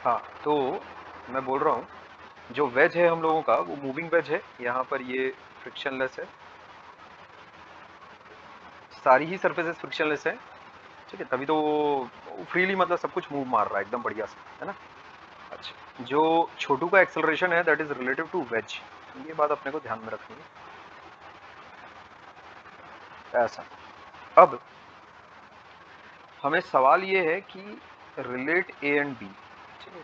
हाँ, तो मैं बोल रहा हूँ, जो वेज है हम लोगों का वो मूविंग वेज है। यहाँ पर ये फ्रिक्शनलेस है, सारी ही सरफेसेस फ्रिक्शनलेस है। ठीक है, तभी तो वो फ्रीली मतलब सब कुछ मूव मार रहा है एकदम बढ़िया से, है ना। अच्छा, जो छोटू का एक्सेलरेशन है that is relative to wedge, ये बात अपने को ध्यान में रखनी है। ऐसा, अब हमें सवाल ये है कि रिलेट ए एंड बी। ठीक है,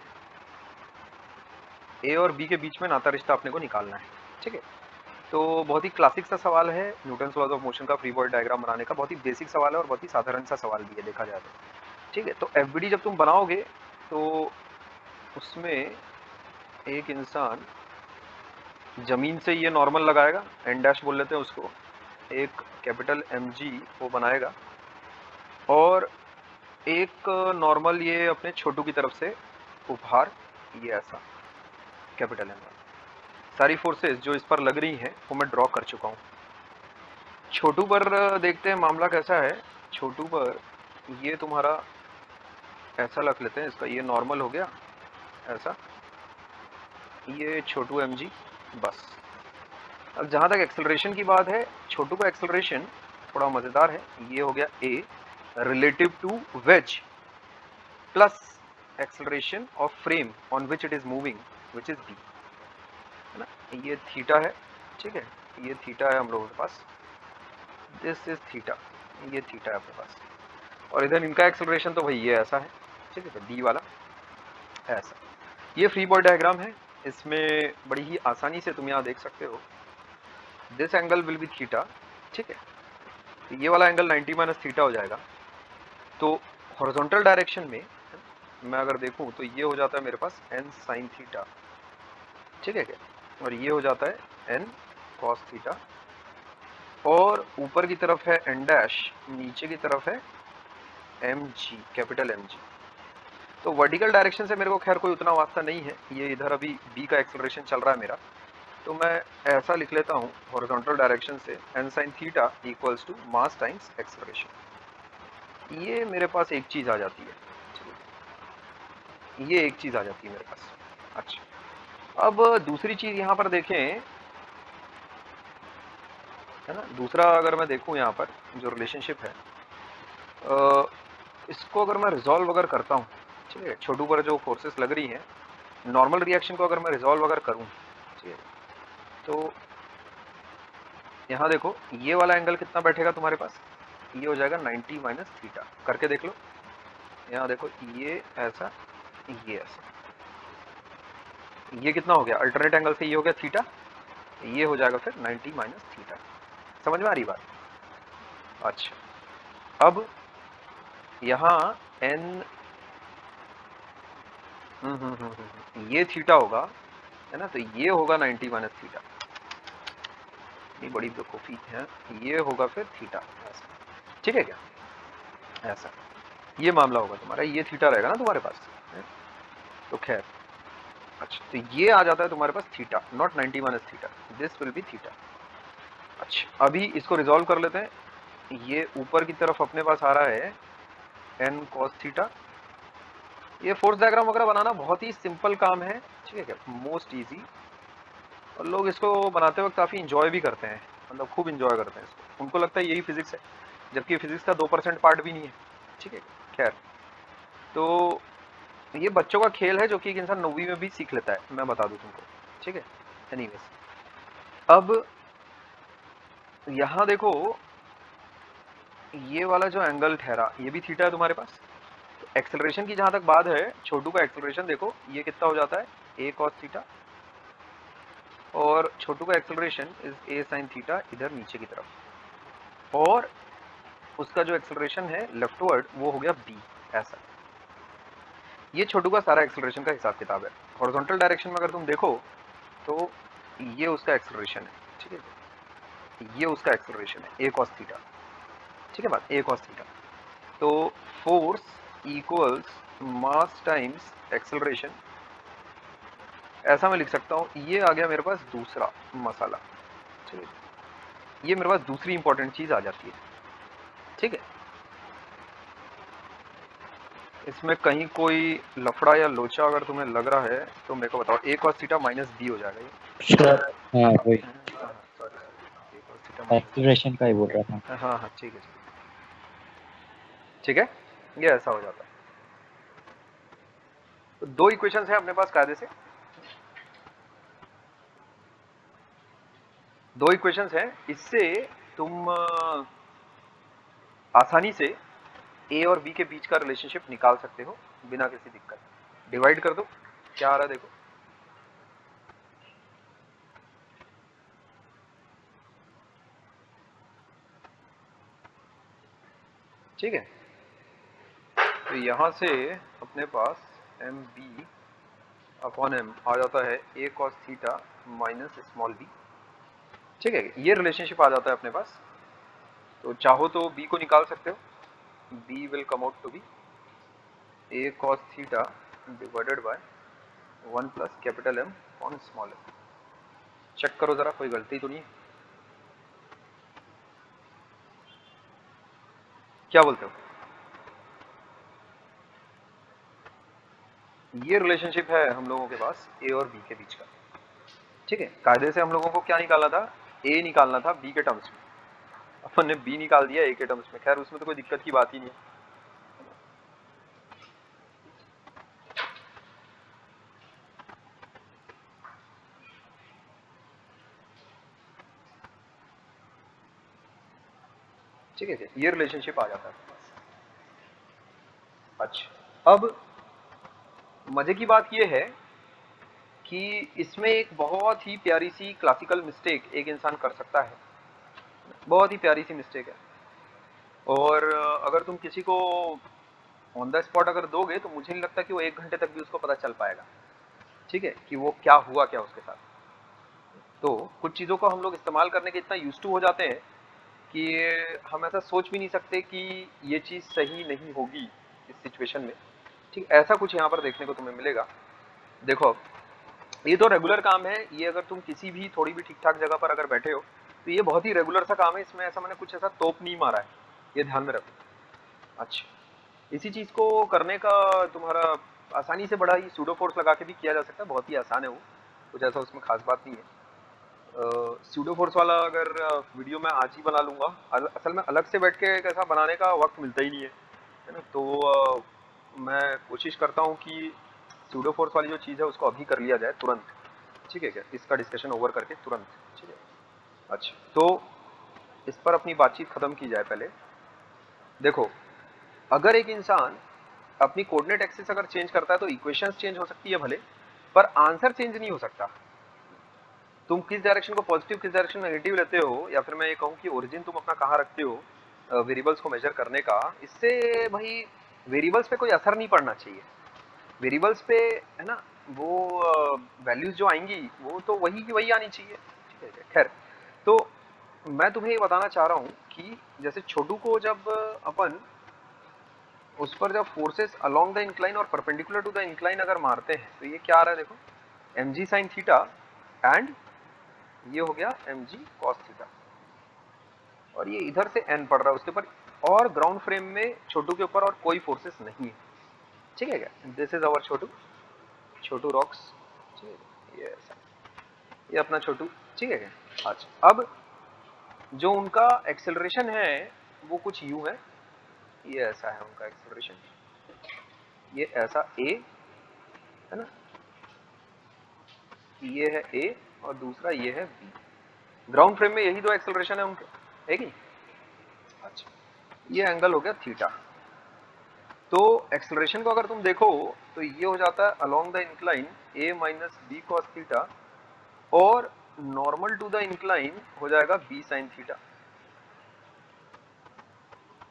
ए और बी के बीच में नाता रिश्ता अपने को निकालना है। ठीक है, तो बहुत ही क्लासिक सा सवाल है न्यूटन्स लॉज ऑफ मोशन का फ्री बॉडी डायग्राम बनाने का। बहुत ही बेसिक सवाल है और बहुत ही साधारण सा सवाल भी है देखा जाए तो। ठीक है, तो एफबीडी जब तुम बनाओगे तो उसमें एक इंसान जमीन से ये नॉर्मल लगाएगा, एन डैश बोल लेते हैं उसको, एक कैपिटल एम जी वो बनाएगा, और एक नॉर्मल ये अपने छोटू की तरफ से उपहार, ये ऐसा कैपिटल एम। सारी फोर्सेस जो इस पर लग रही हैं वो मैं ड्रॉ कर चुका हूँ। छोटू पर देखते हैं मामला कैसा है। छोटू पर ये तुम्हारा ऐसा रख लेते हैं, इसका ये नॉर्मल हो गया ऐसा, ये छोटू एम जी, बस। अब जहाँ तक एक्सेलरेशन की बात है, छोटू का एक्सेलरेशन थोड़ा मज़ेदार है। ये हो गया A relative to wedge plus acceleration of frame on which it is moving which is B, है ना। ये थीटा है, ठीक है, ये थीटा है हम लोगों के पास, दिस इज थीटा, ये थीटा है अपने पास। और इधर इनका एक्सेलरेशन तो भाई ये ऐसा है, ठीक है, तो डी वाला ऐसा। ये फ्री बॉडी डायग्राम है, इसमें बड़ी ही आसानी से तुम यहाँ देख सकते हो, this angle will be theta. ठीक है, तो ये वाला एंगल 90 माइनस थीटा हो जाएगा। तो हॉरिजॉन्टल डायरेक्शन में मैं अगर देखूं तो ये हो जाता है मेरे पास एन साइन थीटा, ठीक है क्या, और ये हो जाता है एन कॉस थीटा, और ऊपर की तरफ है एन डैश, नीचे की तरफ है M G, capital M G. तो वर्टिकल डायरेक्शन से मेरे को खैर कोई उतना वास्ता नहीं है, ये इधर अभी बी का एक्सेलरेशन चल रहा है मेरा, तो मैं ऐसा लिख लेता हूँ हॉरिजॉन्टल डायरेक्शन से N sine theta equals to mass times acceleration. ये मेरे पास एक चीज़ आ जाती है, ये एक चीज़ आ जाती है मेरे पास। अच्छा, अब दूसरी चीज़ यहाँ पर देखें, है ना, दूसरा अगर मैं देखूँ यहाँ पर जो रिलेशनशिप है, इसको अगर मैं रिजॉल्व अगर करता हूँ, ठीक है, छोटू पर जो फोर्सेस लग रही हैं, नॉर्मल रिएक्शन को अगर मैं रिजॉल्व अगर करूँ, ठीक है, तो यहाँ देखो ये वाला एंगल कितना बैठेगा तुम्हारे पास, ये हो जाएगा 90 माइनस थीटा। करके देख लो, यहाँ देखो ये ऐसा, ये ऐसा, ये कितना हो गया अल्टरनेट एंगल से, ये हो गया थीटा, ये हो जाएगा फिर 90 माइनस थीटा। समझ में आ रही बात? अच्छा, अब यहाँ एन ये थीटा होगा, है ना, तो ये होगा 90 माइनस थीटा, ये बड़ी बेवकूफ़ी है, ये होगा फिर थीटा ऐसा, ठीक है क्या, ऐसा ये मामला होगा तुम्हारा, ये थीटा रहेगा ना तुम्हारे पास, है? तो खैर, अच्छा, तो ये आ जाता है तुम्हारे पास theta, not 90 minus theta, this will be theta. अच्छा, अभी इसको रिजॉल्व कर लेते हैं। ये ऊपर की तरफ अपने पास आ रहा है एन कॉस थीटा। ये फोर्स डायग्राम वगैरह बनाना बहुत ही सिंपल काम है, ठीक है क्या, मोस्ट इजी, और लोग इसको बनाते वक्त काफ़ी इंजॉय भी करते हैं, मतलब खूब इंजॉय करते हैं इसको, उनको लगता है यही फिजिक्स है, जबकि फिजिक्स का 2% पार्ट भी नहीं है, ठीक है। खैर, तो ये बच्चों का खेल है जो कि एक इंसान 9वीं में भी सीख लेता है, मैं बता दूं तुमको, ठीक है। एनीवेज, अब यहाँ देखो ये वाला जो एंगल ठहरा ये भी थीटा है तुम्हारे पास। तो एक्सेलरेशन की जहां तक बात है, छोटू का एक्सेलरेशन देखो ये कितना हो जाता है, ए कॉस थीटा, और छोटू का acceleration is a sine theta इधर नीचे की तरफ, और उसका जो एक्सेलरेशन है लेफ्टवर्ड वो हो गया बी ऐसा। ये छोटू का सारा एक्सेलरेशन का हिसाब किताब है। हॉरिजॉन्टल डायरेक्शन में अगर तुम देखो तो ये उसका एक्सेलरेशन है, ठीक है, ये उसका एक्सेलरेशन है ए कॉस थीटा, ठीक है बात, ए कॉस थीटा। तो फोर्स इक्वल्स मास टाइम्स एक्सेलरेशन, ऐसा मैं लिख सकता हूँ। ये आ गया मेरे पास दूसरा मसाला, ठीक है, ये मेरे पास दूसरी इंपॉर्टेंट चीज आ जाती है, ठीक है। इसमें कहीं कोई लफड़ा या लोचा अगर तुम्हें लग रहा है तो मेरे को बताओ। a cos theta minus b हो जाएगा ये। सर हाँ वही sorry, a cos theta minus, acceleration का ही बोल रहा था। हाँ हाँ ठीक है ठीक है, ये ऐसा हो जाता है। तो दो इक्वेशंस हैं अपने पास कायदे से, दो इक्वेशंस हैं, इससे तुम आसानी से ए और बी के बीच का रिलेशनशिप निकाल सकते हो बिना किसी दिक्कत। डिवाइड कर दो, क्या आ रहा है देखो। ठीक है, तो यहां से अपने पास एम बी अपॉन एम आ जाता है A cos theta minus small B. ठीक है, ये रिलेशनशिप आ जाता है अपने पास। तो चाहो तो बी को निकाल सकते हो, B will come out to be A cos theta divided by 1 plus capital M on small M. Check करो जरा, कोई गलती तो नहीं है? क्या बोलते हो? ये रिलेशनशिप है हम लोगों के पास ए और बी के बीच का। ठीक है, कायदे से हम लोगों को क्या निकालना था, ए निकालना था बी के टर्म्स में, अपन ने बी निकाल दिया ए के टर्म्स में। खैर उसमें तो कोई दिक्कत की बात ही नहीं है। ठीक है, ये रिलेशनशिप आ जाता है। अच्छा, अब मजे की बात ये है कि इसमें एक बहुत ही प्यारी सी क्लासिकल मिस्टेक एक इंसान कर सकता है, बहुत ही प्यारी सी मिस्टेक है। और अगर तुम किसी को ऑन द स्पॉट अगर दोगे तो मुझे नहीं लगता कि वो 1 घंटे तक भी उसको पता चल पाएगा। ठीक है, कि वो क्या हुआ क्या उसके साथ। तो कुछ चीज़ों को हम लोग इस्तेमाल करने के इतना यूज टू हो जाते हैं कि हम ऐसा सोच भी नहीं सकते कि ये चीज़ सही नहीं होगी इस सिचुएशन में। ठीक, ऐसा कुछ यहाँ पर देखने को तुम्हें मिलेगा। देखो, ये तो रेगुलर काम है, ये अगर तुम किसी भी थोड़ी भी ठीक ठाक जगह पर अगर बैठे हो तो ये बहुत ही रेगुलर सा काम है, इसमें ऐसा मैंने कुछ ऐसा तोप नहीं मारा है, ये ध्यान में रखो। अच्छा, इसी चीज़ को करने का तुम्हारा आसानी से बड़ा ही सूडो फोर्स लगा के भी किया जा सकता है, बहुत ही आसान है वो, कुछ ऐसा उसमें खास बात नहीं है। सूडो फोर्स वाला अगर वीडियो मैं आज ही बना लूंगा, असल में अलग से बैठ के एक ऐसा बनाने का वक्त मिलता ही नहीं है ना। तो मैं कोशिश करता हूँ कि सूडो फोर्स वाली जो चीज़ है उसको अभी कर लिया जाए तुरंत। ठीक है क्या, इसका डिस्कशन ओवर करके तुरंत। ठीक है, अच्छा तो इस पर अपनी बातचीत खत्म की जाए पहले। देखो, अगर एक इंसान अपनी कोऑर्डिनेट एक्सिस अगर चेंज करता है तो इक्वेशंस चेंज हो सकती है भले, पर आंसर चेंज नहीं हो सकता। तुम किस डायरेक्शन को पॉजिटिव किस डायरेक्शन में नेगेटिव लेते हो, या फिर मैं ये कहूँ कि ओरिजिन तुम अपना कहाँ रखते हो वेरिएबल्स को मेजर करने का, इससे भाई वेरिएबल्स पे कोई असर नहीं पड़ना चाहिए। वेरिएबल्स पे है ना, वो वैल्यूज जो आएंगी वो तो वही की वही आनी चाहिए। ठीक है, खैर तो मैं तुम्हें ये बताना चाह रहा हूँ कि जैसे छोटू को जब अपन उस पर जब फोर्सेस अलोंग द इंक्लाइन और परपेंडिकुलर टू द इंक्लाइन अगर मारते हैं तो ये क्या आ रहा है देखो, M G sine theta and ये हो गया एम जी कॉस थीटा, और ये इधर से एन पड़ रहा है उसके ऊपर, और ग्राउंड फ्रेम में छोटू के ऊपर और कोई फोर्सेस नहीं है। ठीक है क्या, this is our Chhotu, Chhotu rocks. ठीक है, ये ऐसा, ये अपना छोटू। ठीक है क्या, अच्छा अब जो उनका एक्सेलरेशन है वो कुछ यूं है, ये ऐसा है उनका एक्सेलरेशन, ये ऐसा ए है ना, ये है ए और दूसरा ये है बी। ग्राउंड फ्रेम में यही दो एक्सेलरेशन है उनके, है कि? अच्छा, ये एंगल हो गया थीटा। तो एक्सेलरेशन को अगर तुम देखो तो ये हो जाता है along the incline A minus B cos theta, और नॉर्मल टू द इंक्लाइन हो जाएगा बी साइन थीटा।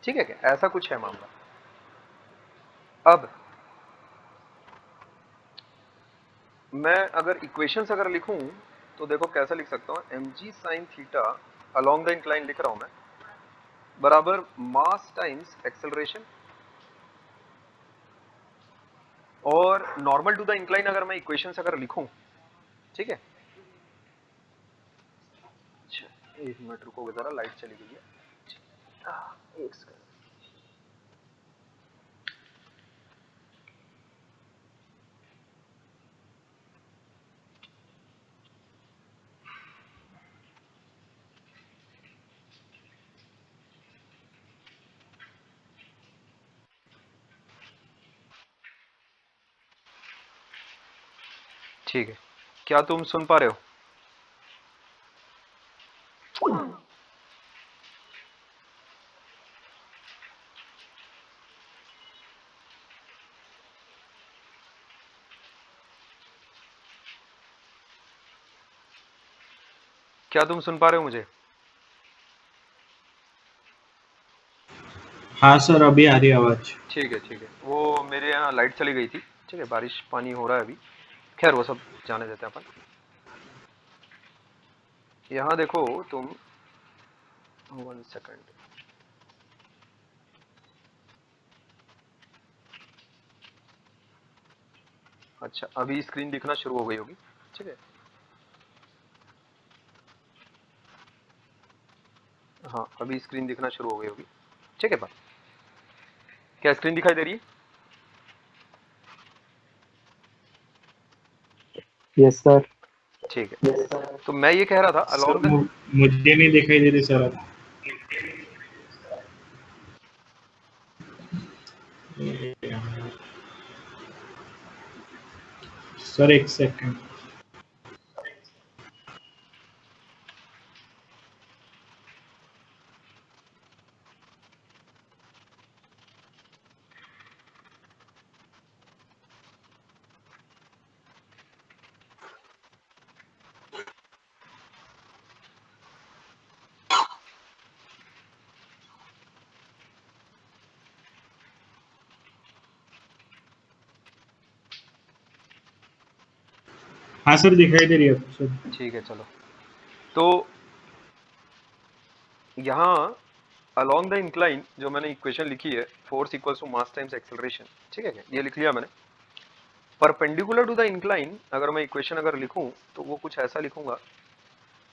ठीक है क्या, ऐसा कुछ है मामला। अब मैं अगर इक्वेशंस अगर लिखूं तो देखो कैसा लिख सकता हूं, M G sine theta along the incline लिख रहा हूं मैं, बराबर मास टाइम्स एक्सेलरेशन, और नॉर्मल टू द इंक्लाइन अगर मैं इक्वेशंस अगर लिखूं। ठीक है, अच्छा 1 मिनट रुको जरा, लाइट चली गई है। एक सेकंड। ठीक है, क्या तुम सुन पा रहे हो? क्या तुम सुन पा रहे हो मुझे? हाँ सर, अभी आ रही है आवाज। ठीक है ठीक है, वो मेरे यहाँ लाइट चली गई थी। ठीक है, बारिश पानी हो रहा है अभी। खैर वो सब जाने देते हैं अपन। यहाँ देखो तुम, 1 सेकंड। अच्छा, अभी स्क्रीन दिखना शुरू हो गई होगी। ठीक है, हाँ अभी स्क्रीन दिखना शुरू हो गई होगी। ठीक है, बात क्या स्क्रीन दिखाई दे रही है? Yes sir. ठीक है, तो मैं ये कह रहा था सर अलोंग द, मुझे नहीं दिखाई दे रही सर अब। सर एक सेकंड। हाँ सर, दिखाई दे रही है अब सर। ठीक है चलो, तो यहाँ अलोंग द इंक्लाइन जो मैंने इक्वेशन लिखी है, force equals to mass times acceleration. ठीक है, ये लिख लिया मैंने। परपेंडिकुलर टू द इंक्लाइन अगर मैं इक्वेशन अगर लिखूं तो वो कुछ ऐसा लिखूंगा।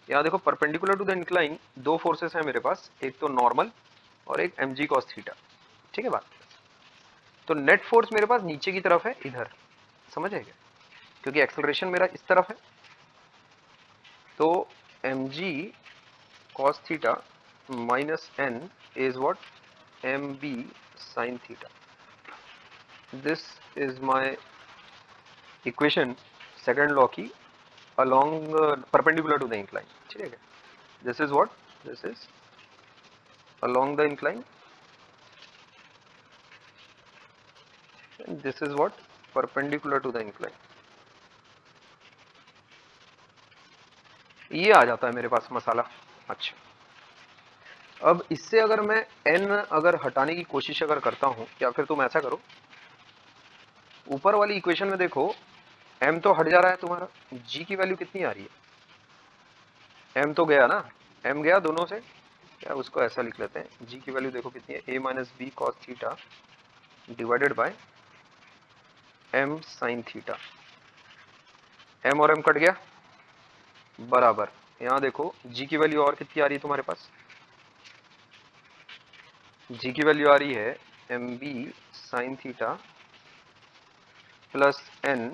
यहाँ देखो, परपेंडिकुलर टू द इंक्लाइन दो फोर्सेस हैं मेरे पास, एक तो नॉर्मल और एक mg cos थीटा। ठीक है बात, तो नेट फोर्स मेरे पास नीचे की तरफ है इधर, समझ आएगा, क्योंकि एक्सेलरेशन मेरा इस तरफ है। तो mg cos theta minus n is what, mb sin theta. This is my equation second law की along perpendicular to the incline. ठीक है, this is what, this is along the incline and this is what, perpendicular to the incline. ये आ जाता है मेरे पास मसाला। अच्छा, अब इससे अगर मैं n अगर हटाने की कोशिश अगर करता हूं, या फिर तुम ऐसा करो, ऊपर वाली इक्वेशन में देखो, m तो हट जा रहा है तुम्हारा, g की वैल्यू कितनी आ रही है? m तो गया ना, m गया दोनों से, या उसको ऐसा लिख लेते हैं, g की वैल्यू देखो कितनी है, a minus B cos theta divided by m sine theta. m और m कट गया, बराबर, यहाँ देखो g की वैल्यू और कितनी आ रही है तुम्हारे पास? g की वैल्यू आ रही है mb sine theta plus n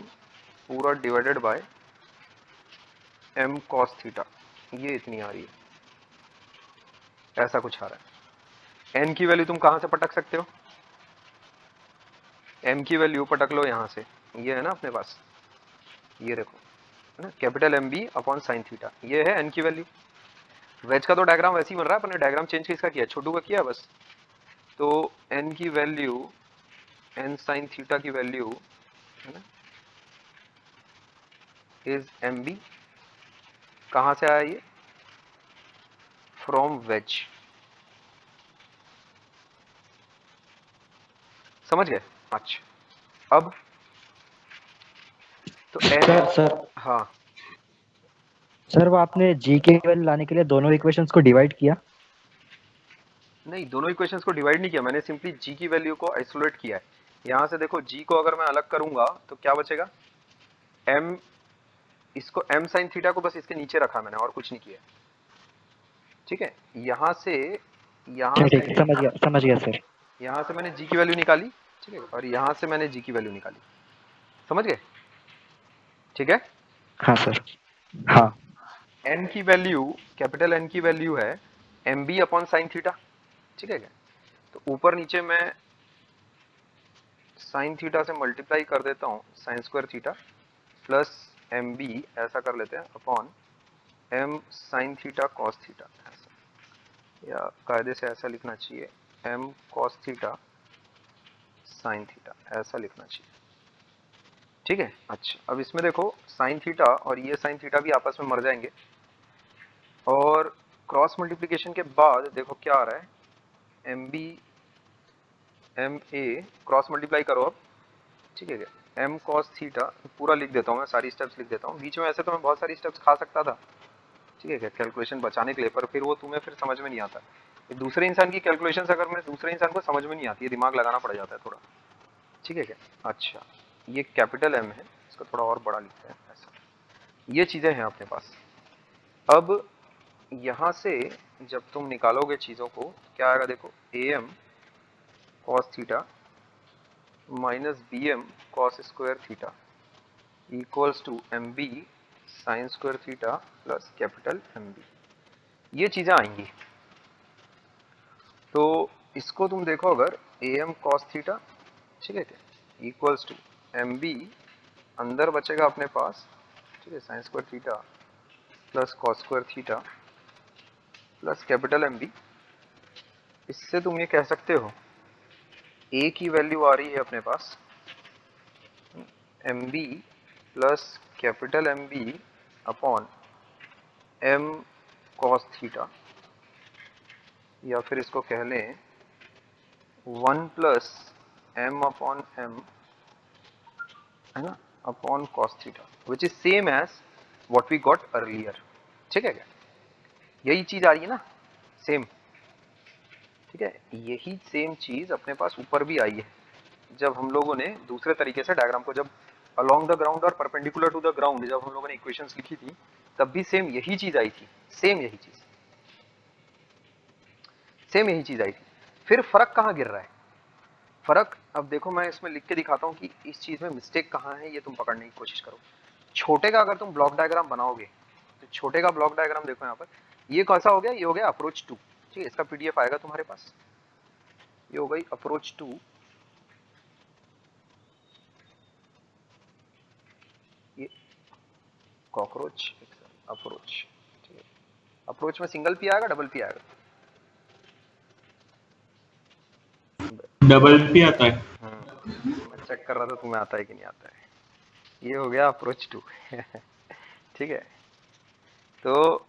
पूरा divided by m cos theta, ये इतनी आ रही है, ऐसा कुछ आ रहा है। n की वैल्यू तुम कहां से पटक सकते हो? m की वैल्यू पटक लो यहाँ से, ये है ना अपने पास, ये देखो है ना, capital M B upon sine theta, ये है n की वैल्यू। वेज का तो डायग्राम वैसे ही बन रहा है, अपने डायग्राम चेंज किसका किया, छोटू का किया बस। तो n की वैल्यू, n साइन थीटा की वैल्यू है ना, इज एम बी, कहां से आया ये, फ्रॉम वेज, समझ गए? अच्छा, अब तो सर n, सर हाँ सर, वो आपने जी के वैल्यू लाने के लिए दोनों इक्वेशंस को डिवाइड किया? नहीं, दोनों इक्वेशंस को डिवाइड नहीं किया मैंने, सिंपली g की वैल्यू को आइसोलेट किया है। यहां से देखो g को अगर मैं अलग करूंगा तो क्या बचेगा, m, इसको m साइन थीटा को बस इसके नीचे रखा मैंने, और कुछ नहीं किया। ठीक है, यहां से, यहां ठीक से, ठीक, समझ गया सर। यहां से मैंने g की वैल्यू निकाली। ठीक है, और यहां से मैंने g की वैल्यू निकाली, समझ गए? ठीक है, हाँ सर। हाँ। n की वैल्यू, कैपिटल N की वैल्यू है M B upon sine theta. ठीक है क्या? तो ऊपर नीचे मैं साइन थीटा से मल्टीप्लाई कर देता हूँ sine square theta plus M B ऐसा कर लेते हैं upon M sine theta cos theta, ऐसा, या कायदे से ऐसा लिखना चाहिए M cos theta sine theta, ऐसा लिखना चाहिए। ठीक है। अच्छा, अब इसमें देखो साइन थीटा और ये साइन थीटा भी आपस में मर जाएंगे, और क्रॉस मल्टीप्लिकेशन के बाद देखो क्या आ रहा है, M B M A cross multiply करो अब। ठीक है, एम कॉस थीटा पूरा लिख देता हूँ मैं, सारी स्टेप्स लिख देता हूँ। बीच में ऐसे तो मैं बहुत सारी स्टेप्स खा सकता था, ठीक है, कैलकुलेशन बचाने के लिए, पर फिर वो तुम्हें फिर समझ में नहीं आता। दूसरे इंसान की कैलकुलेशन अगर मैं दूसरे इंसान को समझ में नहीं आती है, दिमाग लगाना पड़ जाता है थोड़ा। ठीक है क्या? अच्छा, ये कैपिटल एम है, इसको थोड़ा और बड़ा लिखते हैं ऐसा। ये चीजें हैं अपने पास। अब यहाँ से जब तुम निकालोगे चीजों को, क्या आएगा देखो, A M cos theta minus B M cos square theta equals to M B sine square theta plus capital M B. ये चीजें आएंगी। तो इसको तुम देखो, अगर ए एम कॉस थीटा, ठीक है क्या, इक्वल्स टू एम बी, अंदर बचेगा अपने पास, ठीक है, sine square theta plus cos square theta plus capital M B. इससे तुम ये कह सकते हो ए की वैल्यू आ रही है अपने पास M B plus capital M B upon M cos theta, या फिर इसको कह लें 1 प्लस एम अपॉन एम, है ना, upon cos theta, which is same as what we got earlier. ठीक है क्या? यही चीज आ रही है ना, सेम। ठीक है, यही सेम चीज अपने पास ऊपर भी आई है, जब हम लोगों ने दूसरे तरीके से डायग्राम को, जब अलोंग द ग्राउंड और परपेंडिकुलर टू द ग्राउंड जब हम लोगों ने इक्वेशंस लिखी थी, तब भी सेम यही चीज आई थी, सेम यही चीज, सेम यही चीज आई थी। फिर फर्क कहाँ गिर रहा है? फर्क अब देखो, मैं इसमें लिख के दिखाता हूँ कि इस चीज में मिस्टेक कहाँ है, ये तुम पकड़ने की कोशिश करो। छोटे का अगर तुम ब्लॉक डायग्राम बनाओगे, तो छोटे का ब्लॉक डायग्राम देखो यहाँ पर, ये कैसा हो गया, ये हो गया अप्रोच 2। ठीक है, इसका पीडीएफ आएगा तुम्हारे पास। ये हो गई अप्रोच 2, ये कॉकरोच अप्रोच। ठीक है, अप्रोच में सिंगल पी आएगा, डबल पी आएगा? डबल पी आता है। मैं चेक कर रहा था तुम्हें आता है कि नहीं आता है। ये हो गया अप्रोच 2। ठीक है, तो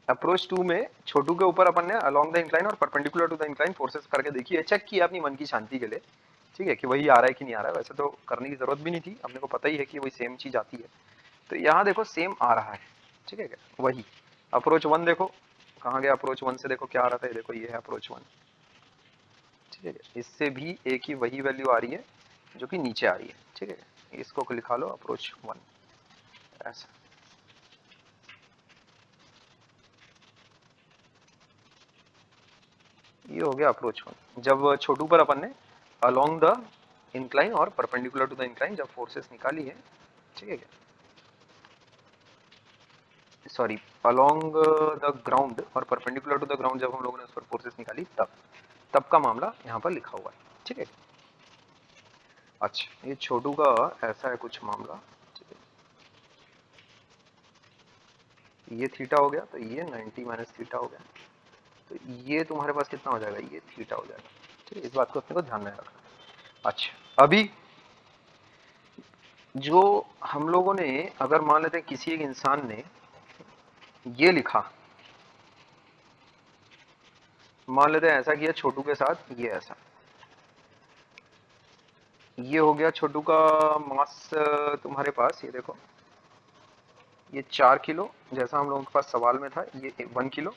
अप्रोच 2 में छोटू के ऊपर अपन ने अलोंग द इंक्लाइन और perpendicular to the incline forces करके देखी है, चेक किया अपनी मन की शांति के लिए। ठीक है, कि वही आ रहा है कि नहीं आ रहा है। वैसे तो करने की जरूरत भी नहीं थी, अपने को पता ही है कि वही सेम चीज आती है। तो यहाँ देखो सेम आ रहा है। ठीक है क्या? वही अप्रोच 1 देखो कहाँ गया, अप्रोच 1 से देखो क्या आ रहा था, ये देखो ये है अप्रोच 1। ठीक है, इससे भी एक ही वही वैल्यू आ रही है जो कि नीचे आ रही है। ठीक है, इसको लिखा लो अप्रोच 1 ऐसा। ये हो गया अप्रोच 1। जब छोटू पर अपन ने अलोंग द इंक्लाइन और परपेंडिकुलर टू द इंक्लाइन जब फोर्सेस निकाली है, ठीक है क्या, सॉरी, अलोंग द ग्राउंड और परपेंडिकुलर टू द ग्राउंड जब हम लोगों ने उस पर फोर्सेस निकाली, तब का मामला यहाँ पर लिखा हुआ है। ठीक है, अच्छा, ये छोटू का ऐसा है कुछ मामला। ठीक है, ये थीटा हो गया, तो ये 90 माइनस थीटा हो गया, तो ये तुम्हारे पास कितना हो जाएगा, ये थीटा हो जाएगा। ठीक है, इस बात को अपने को ध्यान में रखना। अच्छा, अभी जो हम लोगों ने, अगर मान लेते हैं किसी एक इंसान ने ये लिखा, मान लेते हैं ऐसा किया छोटू के साथ, ये ऐसा, ये हो गया छोटू का मास तुम्हारे पास, ये देखो ये 4 किलो, जैसा हम लोगों के पास सवाल में था, ये 1 किलो।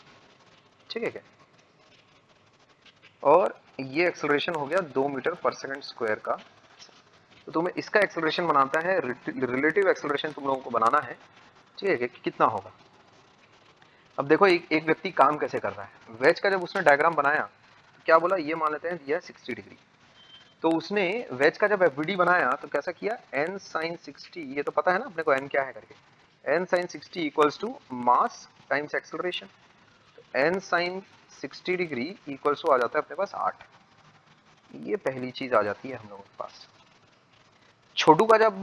ठीक है क्या? और ये एक्सेलरेशन हो गया 2 मीटर पर सेकंड स्क्वायर का। तो तुम्हें इसका एक्सेलरेशन बनाता है, रिलेटिव एक्सेलरेशन तुम लोगों को बनाना है। ठीक है, कि कितना होगा। अब देखो एक व्यक्ति काम कैसे कर रहा है। वेज का जब उसने डायग्राम बनाया, तो क्या बोला, ये मान लेते हैं दिया 60 डिग्री। तो उसने वेज का जब एफबीडी बनाया तो कैसा किया, n sin 60, ये तो पता है ना अपने को n क्या है करके, n sin 60 equals to mass times acceleration. तो n sin 60 degree equals to आ जाता है अपने पास 8। ये पहली चीज आ जाती है हम लोगों के पास। छोटू का जब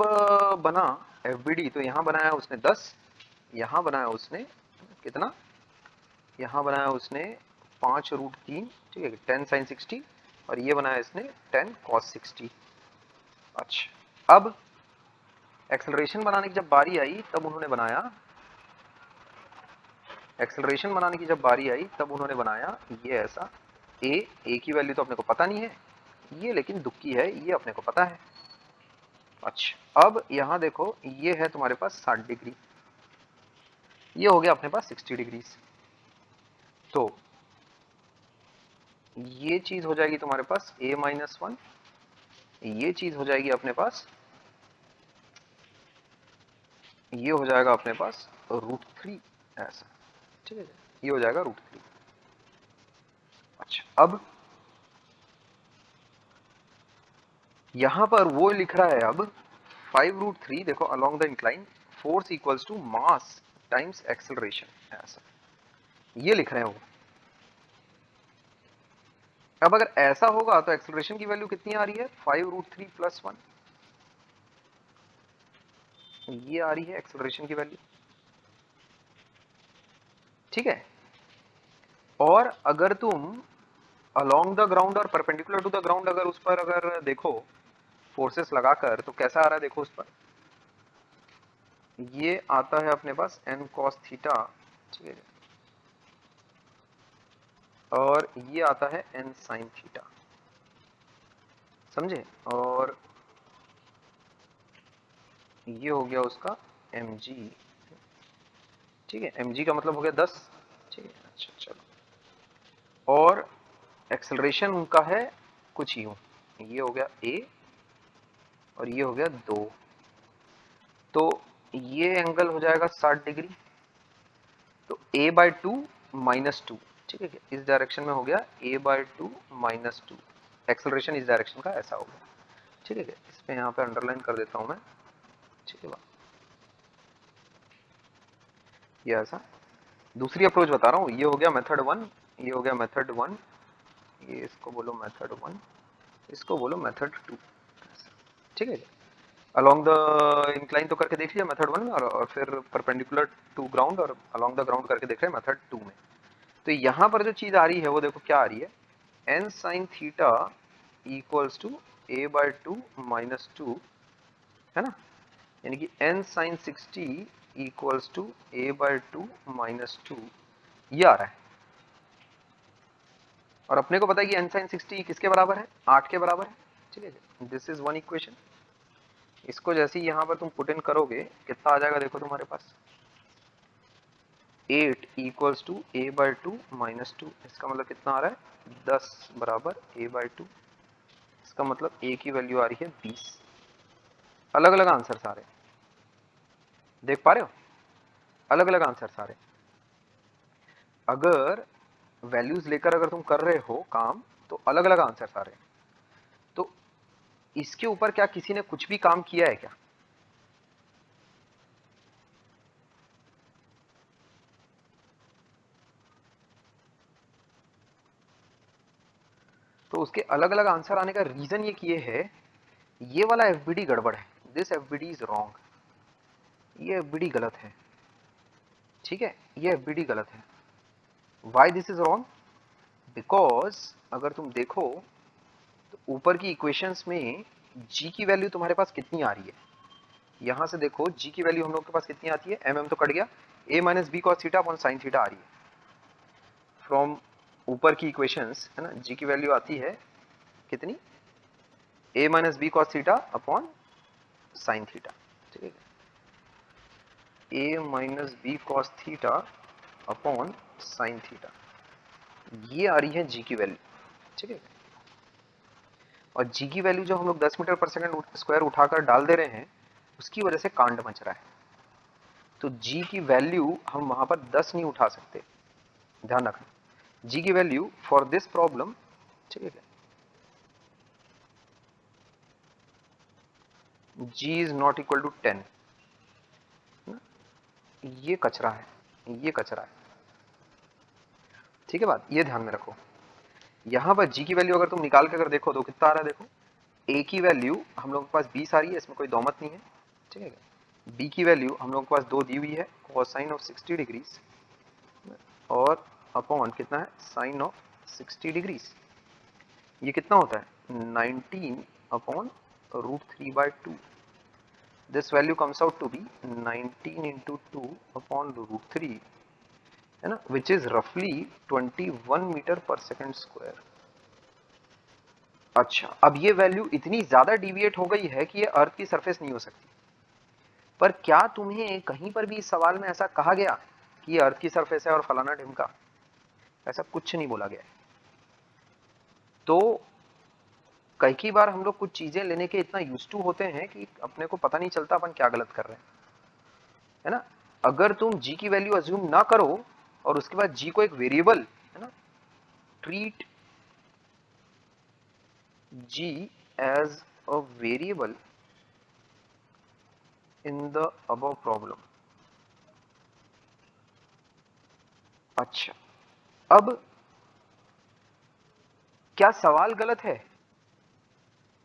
बना एफबीडी तो यहाँ बनाया उसने 10, यहाँ बनाया उसने कितना, यहाँ बनाया उसने 5√3, ठीक है, 10 sin 60, और ये बनाया इसने 10 cos 60। अच्छा, अब एक्सेलरेशन बनाने की जब बारी आई तब उन्होंने बनाया, एक्सेलरेशन बनाने की जब बारी आई तब उन्होंने बनाया ये ऐसा, ए की वैल्यू तो अपने को पता नहीं है, ये लेकिन दुक्की है, ये अपने को पता है। अच्छा, अब यहाँ देखो ये है तुम्हारे पास 60 डिग्री, ये हो गया अपने पास 60 डिग्री। तो ये चीज हो जाएगी तुम्हारे पास a-1, ये चीज हो जाएगी अपने पास, ये हो जाएगा अपने पास √3 ऐसा, ठीक है, ये हो जाएगा √3। अच्छा, अब यहां पर वो लिख रहा है अब 5√3, देखो along the incline force equals to mass times acceleration ऐसा, ये लिख रहे हैं वो। अब अगर ऐसा होगा तो एक्सेलरेशन की वैल्यू कितनी आ रही है, 5√3 + 1, ये आ रही है एक्सेलरेशन की वैल्यू, ठीक है। और अगर तुम अलोंग द ग्राउंड और परपेंडिकुलर टू द ग्राउंड अगर उस पर अगर देखो फोर्सेस लगाकर तो कैसा आ रहा है, देखो उस पर ये आता है अपने पास n cos थीटा, ठीक है, और ये आता है n sin थीटा, समझे, और ये हो गया उसका mg, ठीक है, mg का मतलब हो गया 10, ठीक है। अच्छा चलो, और एक्सेलरेशन उनका है कुछ यूं, ये हो गया a और ये हो गया 2, तो ये एंगल हो जाएगा 60 डिग्री, तो a/2 -2, ठीक है, इस डायरेक्शन में हो गया a/2 -2, एक्सेलरेशन इस डायरेक्शन का ऐसा हो गया, ठीक है। इस पे यहाँ पे अंडरलाइन कर देता हूँ मैं, ठीक है, ये ऐसा। दूसरी अप्रोच बता रहा हूँ, ये हो गया मेथड 1, ये हो गया मेथड 1, ये इसको बोलो मेथड 1, इसको बोलो मेथड 2, ठीक है। अलोंग द इंक्लाइन तो करके देख लिया मेथड 1 में, और फिर परपेंडिकुलर टू ग्राउंड और अलोंग द ग्राउंड करके देख रहे हैं मेथड 2 में। तो यहाँ पर जो चीज आ रही है वो देखो क्या आ रही है, n sin theta equals to a/2 -2, है ना, यानी कि n sin 60 equals to a/2 -2, ये आ रहा है। और अपने को पता है कि n sin 60 किसके बराबर है, 8 के बराबर है, ठीक है। दिस इज वन इक्वेशन, इसको जैसे ही यहाँ पर तुम पुट इन करोगे कितना आ जाएगा, देखो तुम्हारे पास 8 इक्वल्स टू a/2 -2, इसका मतलब कितना आ रहा है 10 बराबर a/2, इसका मतलब a की वैल्यू आ रही है 20। अलग अलग आंसर सारे देख पा रहे हो, अलग अलग आंसर सारे, अगर वैल्यूज लेकर अगर तुम कर रहे हो काम तो अलग अलग आंसर सारे। तो इसके ऊपर क्या किसी ने कुछ भी काम किया है क्या, तो उसके अलग अलग आंसर आने का रीजन ये किए है, ये वाला एफबीडी गड़बड़ है, दिस एफबीडी इज रॉन्ग, ये एफबीडी गलत है, ठीक है, ये एफबीडी गलत है। Why this is wrong, because अगर तुम देखो तो ऊपर की इक्वेशंस में g की वैल्यू तुम्हारे पास कितनी आ रही है, यहां से देखो g की वैल्यू हम लोग के पास कितनी आती है, mm तो कट गया, a - b cos theta upon sin theta आ रही है फ्रॉम ऊपर की इक्वेशंस, है ना, g की वैल्यू आती है कितनी, a - b cos theta upon sin theta, ठीक है, a - b cos theta upon sin theta, ये आ रही है g की वैल्यू, ठीक है। और g की वैल्यू जो हम लोग 10 मीटर पर सेकंड स्क्वायर उठाकर डाल दे रहे हैं उसकी वजह से कांड मच रहा है, तो g की वैल्यू हम वहां पर 10 नहीं उठा सकते, ध्यान रखना, g की वैल्यू फॉर दिस प्रॉब्लम, ठीक है, g is not equal to 10, ये कचरा है, ये कचरा है, ठीक है, बात ये ध्यान में रखो। यहां पर g की वैल्यू अगर तुम निकाल के अगर देखो तो कितना आ रहा है, देखो ए की वैल्यू हम लोग के पास 20 आ रही है, इसमें कोई दौमत नहीं है, ठीक है। बी की वैल्यू हम लोग के पास 2 दी हुई है, कोसाइन ऑफ 60 डिग्रीज और अपॉन कितना है, साइन ऑफ 60 डिग्रीज। ये कितना होता है 19 upon √3/2। This value comes out to be 19 into 2 upon √3, है ना, विच इज रफली 21 मीटर पर सेकेंड स्क्वायर। अच्छा, अब ये वैल्यू इतनी ज्यादा डिविएट हो गई है कि ये अर्थ की सरफेस नहीं हो सकती। पर क्या तुम्हें कहीं पर भी इस सवाल में ऐसा कहा गया कि ये अर्थ की सरफेस है और फलाना ढिमका? ऐसा कुछ नहीं बोला गया है। तो कई बार हम लोग कुछ चीजें लेने के इतना यूज टू होते हैं कि अपने को पता नहीं चलता अपन क्या गलत कर रहे हैं, है ना। अगर तुम जी की वैल्यू अज्यूम ना करो और उसके बाद जी को एक वेरिएबल, है ना, treat G as a variable in the above problem. अच्छा, अब क्या सवाल गलत है?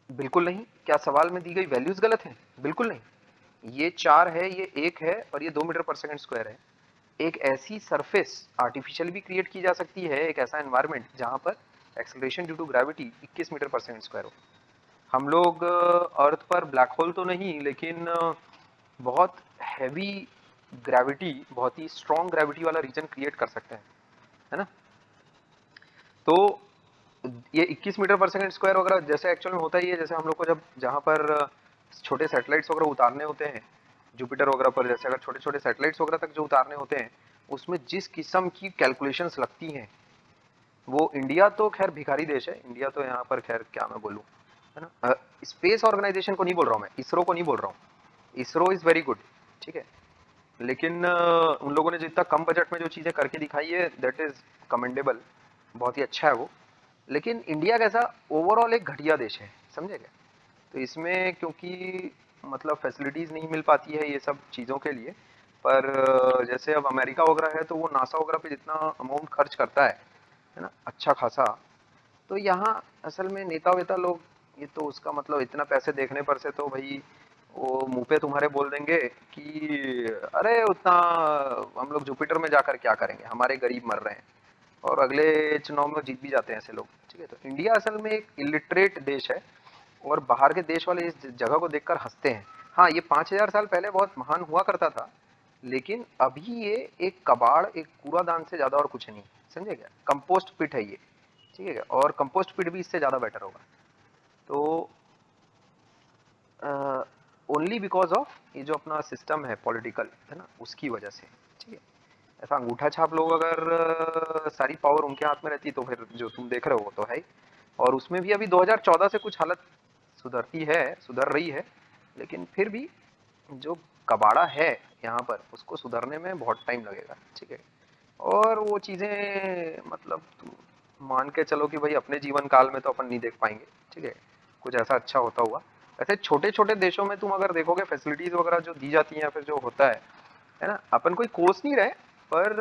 बिल्कुल नहीं। क्या सवाल में दी गई वैल्यूज गलत हैं? बिल्कुल नहीं। ये 4 है, ये 1 है और ये 2 मीटर पर सेकंड स्क्वायर है। एक ऐसी सरफेस आर्टिफिशियल भी क्रिएट की जा सकती है, एक ऐसा एनवायरनमेंट जहां पर acceleration due to gravity 21 metre per second square हो। हम लोग अर्थ पर ब्लैक होल तो नहीं, लेकिन बहुत हैवी ग्रेविटी, बहुत ही स्ट्रॉन्ग ग्रेविटी वाला रीजन क्रिएट कर सकते हैं, है ना। तो ये 21 मीटर पर सेकंड स्क्वायर वगैरह जैसे एक्चुअल में होता ही है, जैसे हम लोग को जब जहाँ पर छोटे सैटेलाइट्स वगैरह उतारने होते हैं जुपिटर वगैरह पर, जैसे अगर छोटे छोटे सैटेलाइट्स वगैरह तक जो उतारने होते हैं, उसमें जिस किस्म की कैलकुलेशंस लगती हैं, वो इंडिया तो खैर भिखारी देश है, इंडिया तो यहाँ पर खैर क्या मैं बोलूँ, है ना। स्पेस ऑर्गेनाइजेशन को नहीं बोल रहा हूँ मैं, इसरो को नहीं बोल रहा हूँ। इसरो इज वेरी गुड, ठीक है, लेकिन उन लोगों ने जितना कम बजट में जो चीज़ें करके दिखाई है दैट इज कमेंडेबल, बहुत ही अच्छा है वो। लेकिन इंडिया कैसा ओवरऑल एक घटिया देश है, समझे क्या। तो इसमें क्योंकि मतलब फैसिलिटीज़ नहीं मिल पाती है ये सब चीज़ों के लिए, पर जैसे अब अमेरिका वगैरह है तो वो नासा वगैरह पे जितना अमाउंट खर्च करता है ना, अच्छा खासा। तो यहाँ असल में नेता वेता लोग, ये तो उसका मतलब इतना पैसे देखने पर से तो भाई वो मुंह पे तुम्हारे बोल देंगे कि अरे उतना हम लोग जुपिटर में जाकर क्या करेंगे, हमारे गरीब मर रहे हैं, और अगले चुनाव में जीत भी जाते हैं ऐसे लोग, ठीक है। तो इंडिया असल में एक इलिटरेट देश है और बाहर के देश वाले इस जगह को देखकर हंसते हैं। हाँ, ये 5000 साल पहले बहुत महान हुआ करता था, लेकिन अभी ये एक कबाड़, एक कूड़ादान से ज्यादा और कुछ नहीं, समझे क्या। कंपोस्ट पिट है ये, ठीक है, और कंपोस्ट पिट भी इससे ज्यादा बेटर होगा। तो ओनली बिकॉज ऑफ ये जो अपना सिस्टम है पॉलिटिकल, है ना, उसकी वजह से, ठीक है। ऐसा अंगूठा छाप लोग अगर सारी पावर उनके हाथ में रहती तो फिर जो तुम देख रहे हो वो तो है ही। और उसमें भी अभी 2014 से कुछ हालत सुधरती है, सुधर रही है, लेकिन फिर भी जो कबाड़ा है यहाँ पर उसको सुधरने में बहुत टाइम लगेगा, ठीक है। और वो चीज़ें मतलब तुम मान के चलो कि भाई अपने जीवन काल में तो अपन नहीं देख पाएंगे, ठीक है, कुछ ऐसा अच्छा होता हुआ। ऐसे छोटे छोटे देशों में तुम अगर देखोगे फैसिलिटीज वगैरह जो दी जाती हैं या फिर जो होता है ना, अपन कोई कोस नहीं रहे, पर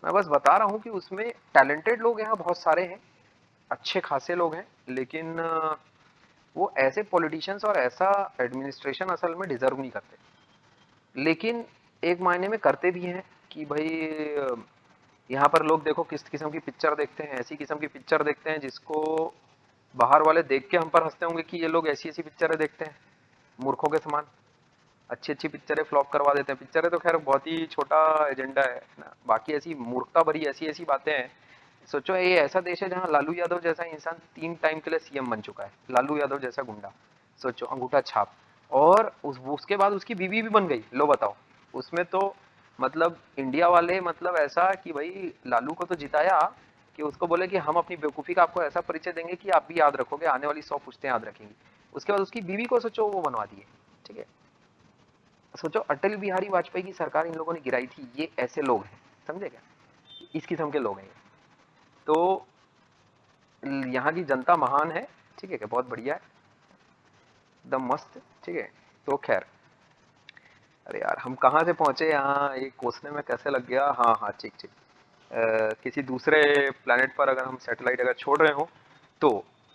मैं बस बता रहा हूँ कि उसमें टैलेंटेड लोग यहाँ बहुत सारे हैं, अच्छे खासे लोग हैं, लेकिन वो ऐसे पॉलिटिशियंस और ऐसा एडमिनिस्ट्रेशन असल में डिजर्व नहीं करते। लेकिन एक मायने में करते भी हैं कि भाई यहाँ पर लोग देखो किस किस्म की पिक्चर देखते हैं, ऐसी किस्म की पिक्चर देखते हैं जिसको बाहर वाले देख के हम पर हंसते होंगे कि ये लोग ऐसी ऐसी पिक्चरें देखते हैं मूर्खों के समान, अच्छी अच्छी पिक्चरें फ्लॉप करवा देते हैं। पिक्चरें तो खैर बहुत ही छोटा एजेंडा है ना, बाकी ऐसी मूर्खता भरी ऐसी ऐसी बातें हैं। सोचो ये ऐसा देश है जहाँ लालू यादव जैसा इंसान 3 टाइम के लिए सीएम बन चुका है, लालू यादव जैसा गुंडा, सोचो, अंगूठा छाप। और उसके बाद उसकी बीवी भी बन गई, लो बताओ। उसमें तो मतलब इंडिया वाले मतलब ऐसा कि भाई लालू को तो जिताया कि उसको बोले कि हम अपनी बेवकूफ़ी का आपको ऐसा परिचय देंगे कि आप भी याद रखोगे, आने वाली 100 पुश्तें याद रखेंगी। उसके बाद उसकी बीवी को सोचो वो बनवा दिए, ठीक है। सोचो अटल बिहारी वाजपेयी की सरकार इन लोगों ने गिराई थी, ये ऐसे लोग हैं, समझे क्या, इस किस्म के लोग हैं। तो यहाँ की जनता महान है, ठीक है, क्या बहुत बढ़िया है, एकदम मस्त, ठीक है। तो खैर, अरे यार हम कहाँ से पहुंचे यहाँ, ये कोसने में कैसे लग गया। हाँ हाँ, ठीक ठीक। किसी दूसरे प्लेनेट पर अगर हम सैटेलाइट अगर छोड़ रहे हो तो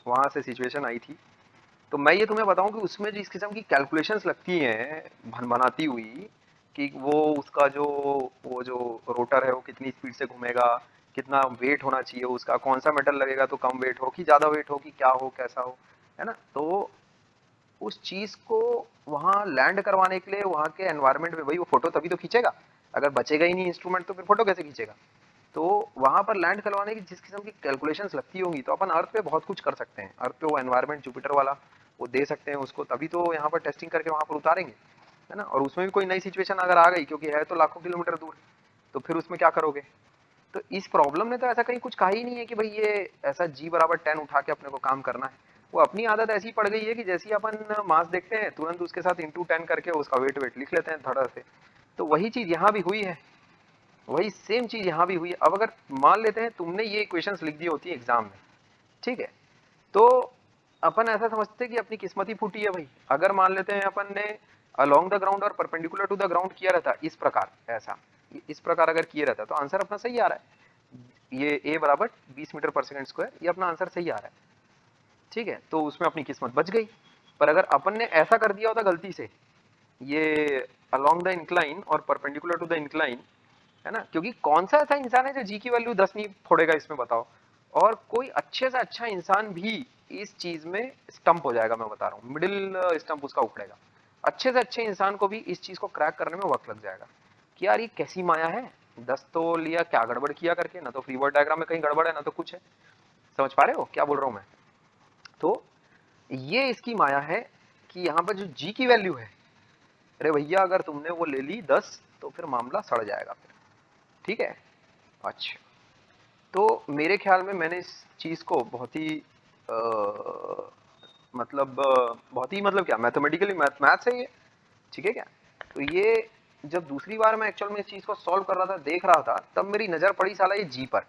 वहाँ से सिचुएशन आई थी तो मैं ये तुम्हें बताऊं कि उसमें जिस किस्म की कैलकुलेशंस लगती हैं बनाती हुई, कि वो उसका जो वो जो रोटर है वो कितनी स्पीड से घूमेगा, कितना वेट होना चाहिए उसका, कौन सा मेटल लगेगा तो कम वेट हो कि ज़्यादा वेट हो कि क्या हो कैसा हो, है ना। तो उस चीज़ को वहाँ लैंड करवाने के लिए वहाँ के एनवायरनमेंट में, भाई वो फोटो तभी तो खींचेगा, अगर बचेगा ही नहीं इंस्ट्रूमेंट तो फिर फोटो कैसे खींचेगा। तो वहां पर लैंड करवाने की जिस किस्म की कैलकुलेशंस लगती होंगी, तो अपन अर्थ पे बहुत कुछ कर सकते हैं। अर्थ पे वो एनवायरनमेंट जुपिटर वाला वो दे सकते हैं उसको, तभी तो यहाँ पर टेस्टिंग करके वहां पर उतारेंगे, है ना। और उसमें भी कोई नई सिचुएशन अगर आ गई, क्योंकि है तो लाखों किलोमीटर दूर, तो फिर उसमें क्या करोगे। तो इस प्रॉब्लम ने तो ऐसा कहीं कुछ कहा ही नहीं है कि भाई ये ऐसा G=10 उठा के अपने को काम करना है। वो अपनी आदत ऐसी पड़ गई है कि जैसे ही अपन मास देखते हैं तुरंत उसके साथ *10 करके उसका वेट वेट लिख लेते हैं धड़ से। तो वही चीज यहाँ भी हुई है, वही सेम चीज यहाँ भी हुई है। अब अगर मान लेते हैं तुमने ये इक्वेशंस लिख दी होती है एग्जाम में, ठीक है, तो अपन ऐसा समझते हैं कि अपनी किस्मत ही फूटी है भाई। अगर मान लेते हैं अपन ने अलोंग द ग्राउंड और परपेंडिकुलर टू द ग्राउंड किया रहता इस प्रकार, ऐसा इस प्रकार अगर किया रहता तो आंसर अपना सही आ रहा है, ये a=20 metre per second square, ये अपना आंसर सही आ रहा है, ठीक है। तो उसमें अपनी किस्मत बच गई। पर अगर अपन ने ऐसा कर दिया होता गलती से, ये अलोंग द इंक्लाइन और परपेंडिकुलर टू द इंक्लाइन, है ना, क्योंकि कौन सा ऐसा इंसान है जो जी की वैल्यू 10 नहीं फोड़ेगा इसमें, बताओ। और कोई अच्छे से अच्छा इंसान भी इस चीज में स्टंप हो जाएगा, मैं बता रहा हूँ, मिडिल स्टंप उसका उखड़ेगा। अच्छे से अच्छे इंसान को भी इस चीज को क्रैक करने में वक्त लग जाएगा कि यार ये कैसी माया है, 10 तो लिया, क्या गड़बड़ किया करके, ना तो फ्री बॉडी डायग्राम में कहीं गड़बड़ है ना तो कुछ है। समझ पा रहे हो क्या बोल रहा हूँ मैं। तो ये इसकी माया है कि यहाँ पर जो जी की वैल्यू है, अरे भैया अगर तुमने वो ले ली 10 तो फिर मामला सड़ जाएगा फिर, ठीक है। अच्छा, तो मेरे ख्याल में मैंने इस चीज को बहुत ही बहुत ही मतलब क्या मैथमेटिकली मैथ्स है ये, ठीक है क्या। तो ये जब दूसरी बार मैं एक्चुअल में इस चीज को सॉल्व कर रहा था, देख रहा था, तब मेरी नजर पड़ी साला ये जी पर,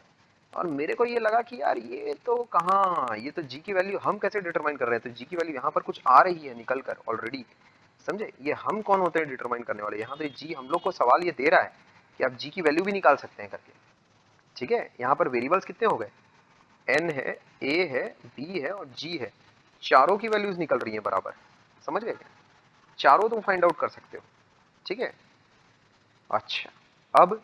और मेरे को ये लगा कि यार ये तो कहाँ, ये तो जी की वैल्यू हम कैसे डिटरमाइन कर रहे हैं, तो जी की वैल्यू यहाँ पर कुछ आ रही है निकल कर ऑलरेडी, समझे। ये हम कौन होते हैं डिटरमाइन करने वाले, यहाँ तो जी हम लोग को सवाल ये दे रहा है कि आप जी की वैल्यू भी निकाल सकते हैं करके, ठीक है। यहाँ पर वेरिएबल्स कितने हो गए, एन है, ए है, बी है और जी है, चारों की वैल्यूज निकल रही है बराबर, समझ गए क्या, चारों तुम फाइंड आउट कर सकते हो, ठीक है। अच्छा, अब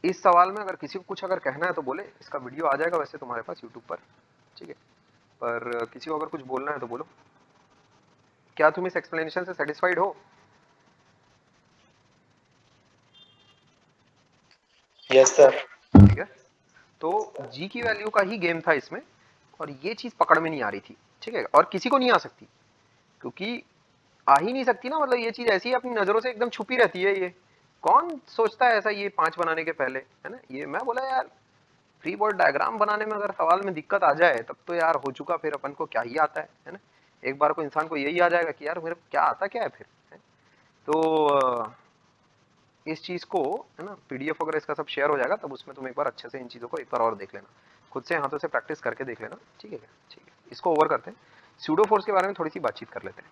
इस सवाल में अगर किसी को कुछ अगर कहना है तो बोले, इसका वीडियो आ जाएगा वैसे तुम्हारे पास यूट्यूब पर, ठीक है, पर किसी को अगर कुछ बोलना है तो बोलो। क्या तुम इस एक्सप्लेनेशन से सेटिस्फाइड हो। Yes sir. ठीक है, तो जी की वैल्यू का ही गेम था इसमें, और ये चीज पकड़ में नहीं आ रही थी, ठीक है, और किसी को नहीं आ सकती, क्योंकि आ ही नहीं सकती ना, मतलब ये चीज ऐसी अपनी नजरों से एकदम छुपी रहती है। ये कौन सोचता है ऐसा, ये 5 बनाने के पहले, है ना। ये मैं बोला यार फ्री बॉडी डायग्राम बनाने में अगर सवाल में दिक्कत आ जाए तब तो यार हो चुका, फिर अपन को क्या ही आता है ना। एक बार को इंसान को यही आ जाएगा कि यार मेरे को क्या आता क्या है फिर, है? तो इस चीज को, है ना, पीडीएफ वगैरह इसका सब शेयर हो जाएगा, तब उसमें तुम एक बार अच्छे से इन चीजों को एक बार और देख लेना, खुद से हाथों से प्रैक्टिस करके देख लेना, ठीक है क्या, ठीक है। इसको ओवर करते हैं, स्यूडो फोर्स के बारे में थोड़ी सी बातचीत कर लेते हैं।